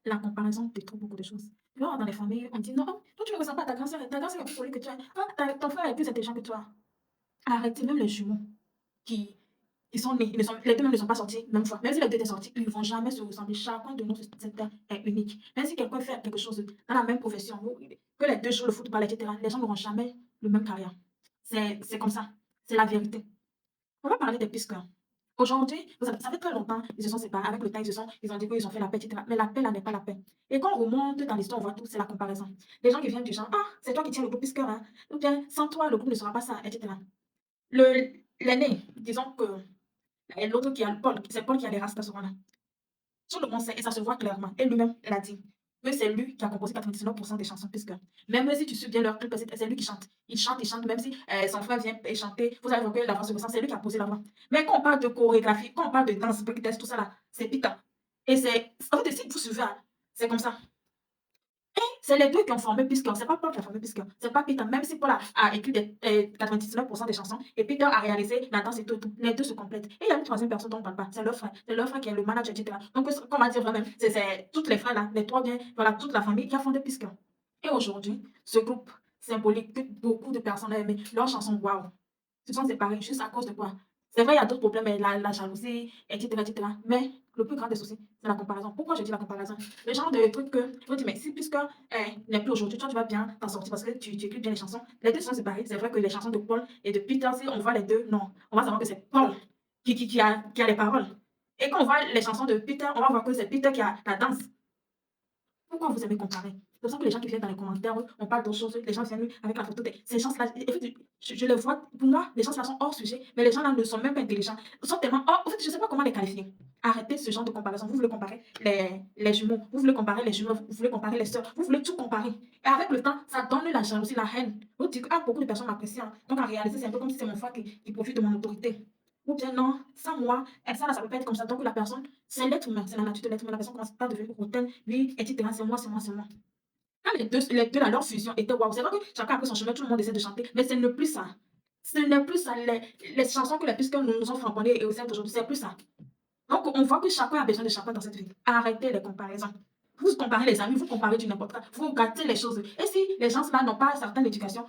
La comparaison détruit beaucoup de choses. Tu vois, dans les familles, on dit non, toi tu ne ressembles pas à ta grand-sœur est plus jolie que toi. Ah, ton frère est plus intelligent que toi. Arrêtez, même les jumeaux qui, qui sont nés, les deux même ne sont pas sortis même fois. Même si les deux étaient sortis, ils ne vont jamais se ressembler. Chacun de nous, cette terre est unique. Même si quelqu'un fait quelque chose dans la même profession, que les deux jouent le football, etc., les gens n'auront jamais le même carrière. C'est comme ça. C'est la vérité. On va parler des pistes. Aujourd'hui, ça fait très longtemps, ils se sont séparés. Avec le temps, ils ont dit qu'ils ont fait la paix, etc. Mais la paix, là, n'est pas la paix. Et quand on remonte dans l'histoire, on voit tout, c'est la comparaison. Les gens qui viennent du genre, ah, c'est toi qui tiens le groupe Pisqueur, hein. Ou bien, sans toi, le groupe ne sera pas ça, etc. L'aîné, disons que l'autre qui a le Paul, c'est Paul qui a les races à ce moment-là. Tout le monde sait, et ça se voit clairement. Et lui-même l'a dit. Que c'est lui qui a composé 99% des chansons, puisque même si tu suis bien leur clip, c'est lui qui chante. Il chante, même si son frère vient chanter. Vous allez voir que la voix se ressent, c'est lui qui a posé la voix. Mais quand on parle de chorégraphie, quand on parle de danse, breakdance, tout ça là, c'est Pita. Et c'est. En fait, si vous suivez, hein, c'est comme ça. C'est les deux qui ont formé Pisco. C'est pas Paul qui a formé Pisco. C'est pas Peter. Même si Paul a écrit 99% des chansons et Peter a réalisé la danse et tout, les deux se complètent. Et il y a une troisième personne dont on ne parle pas. C'est leur frère. C'est leur frère qui est le manager, etc. Donc, on va dire vraiment, c'est toutes les frères là, les trois bien, voilà, toute la famille qui a fondé Pisco. Et aujourd'hui, ce groupe symbolique que beaucoup de personnes ont aimé, leurs chansons, waouh, se sont séparés juste à cause de quoi? C'est vrai, il y a d'autres problèmes, la jalousie, etc., etc. Mais le plus grand des soucis, c'est la comparaison. Pourquoi je dis la comparaison? Le genre de truc que, je me dis, mais si puisque n'est plus aujourd'hui, toi tu vas bien t'en sortir parce que tu écris bien les chansons. Les deux sont séparés. C'est vrai que les chansons de Paul et de Peter, si on voit les deux, non. On va savoir que c'est Paul qui a les paroles. Et quand on voit les chansons de Peter, on va voir que c'est Peter qui a la danse. Pourquoi vous aimez comparer? C'est pour ça que les gens qui viennent dans les commentaires, on parle d'autres choses, les gens viennent avec la photo de ces gens-là. En fait, je les vois, pour moi, les gens-là sont hors sujet, mais les gens-là ne sont même pas intelligents. Ils sont tellement hors. En fait, je ne sais pas comment les qualifier. Arrêtez ce genre de comparaison. Vous voulez comparer les jumeaux, vous voulez comparer les jumeaux, vous voulez comparer les sœurs, vous voulez tout comparer. Et avec le temps, ça donne la jalousie, la haine. Vous dites que ah, beaucoup de personnes m'apprécient, hein. Donc en réalité, c'est un peu comme si c'est mon frère qui profite de mon autorité. Ou bien non, sans moi, et ça, là, ça peut pas être comme ça. Donc la personne, c'est l'être humain, c'est la nature de l'être humain. La personne commence pas à devenir hautaine, lui, etc. C'est moi, c'est moi, c'est moi. Quand les deux là, leur fusion était waouh. C'est vrai que chacun a pris son chemin, tout le monde essaie de chanter, mais ce n'est plus ça. Ce n'est plus ça. Les chansons que les pistes nous ont framboyées et au sein d'aujourd'hui, c'est plus ça. Donc, on voit que chacun a besoin de chacun dans cette vie. Arrêtez les comparaisons. Vous comparez les amis, vous comparez du n'importe quoi. Vous gâtez les choses. Et si les gens là n'ont pas certaine éducation,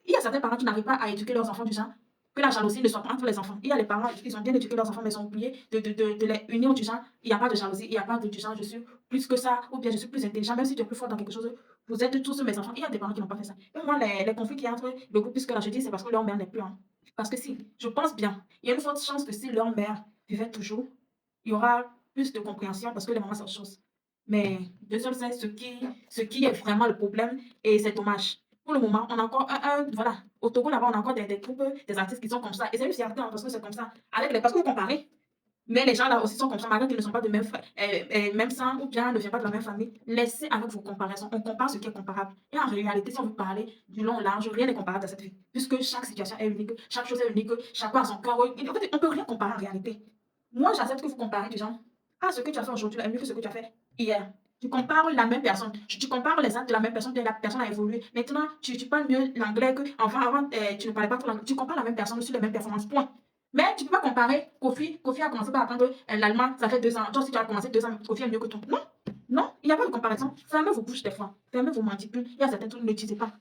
il y a certains parents qui n'arrivent pas à éduquer leurs enfants du genre que la jalousie ne soit pas entre les enfants. Il y a les parents, ils ont bien éduqué leurs enfants, mais ils ont oublié de les unir du genre. Il n'y a pas de jalousie, il n'y a pas de du genre je suis plus que ça, ou bien je suis plus intelligent, même si tu es plus fort dans quelque chose. Vous êtes tous mes enfants. Il y a des parents qui n'ont pas fait ça. Et moi, les conflits qu'il y a entre le groupe, puisque là je dis, c'est parce que leur mère n'est plus. Hein. Parce que si, je pense bien, il y a une forte chance que si leur mère vivait toujours, il y aura plus de compréhension parce que les mamans, c'est autre chose. Mais Dieu seul sait ce qui est vraiment le problème et c'est dommage. Pour le moment, on a encore voilà, au Togo là-bas, on a encore des groupes, des artistes qui sont comme ça. Et c'est une fierté hein, parce que c'est comme ça. Parce que vous comparez, mais les gens là aussi sont comme ça, malgré qu'ils ne sont pas de même, même sang ou bien ne viennent pas de la même famille. Laissez avec vos comparaisons. On compare ce qui est comparable. Et en réalité, si on veut parler du long large, rien n'est comparable dans cette vie. Puisque chaque situation est unique, chaque chose est unique, chacun a son cœur. En fait, on ne peut rien comparer en réalité. Moi, j'accepte que vous comparez des gens. Ah, ce que tu as fait aujourd'hui est mieux que ce que tu as fait hier. Tu compares la même personne. Tu compares les actes de la même personne, la personne a évolué. Maintenant, tu parles mieux l'anglais que enfin, avant, tu ne parlais pas trop l'anglais. Tu compares la même personne sur les mêmes performances. Point. Mais tu ne peux pas comparer Kofi. Kofi a commencé par apprendre l'allemand, ça fait 2 ans. Toi aussi, tu as commencé 2 ans, Kofi est mieux que toi. Non, non, il n'y a pas de comparaison. Fermez vos bouches des fois. Fermez vos mandibules. Il y a certains trucs, ne disez pas.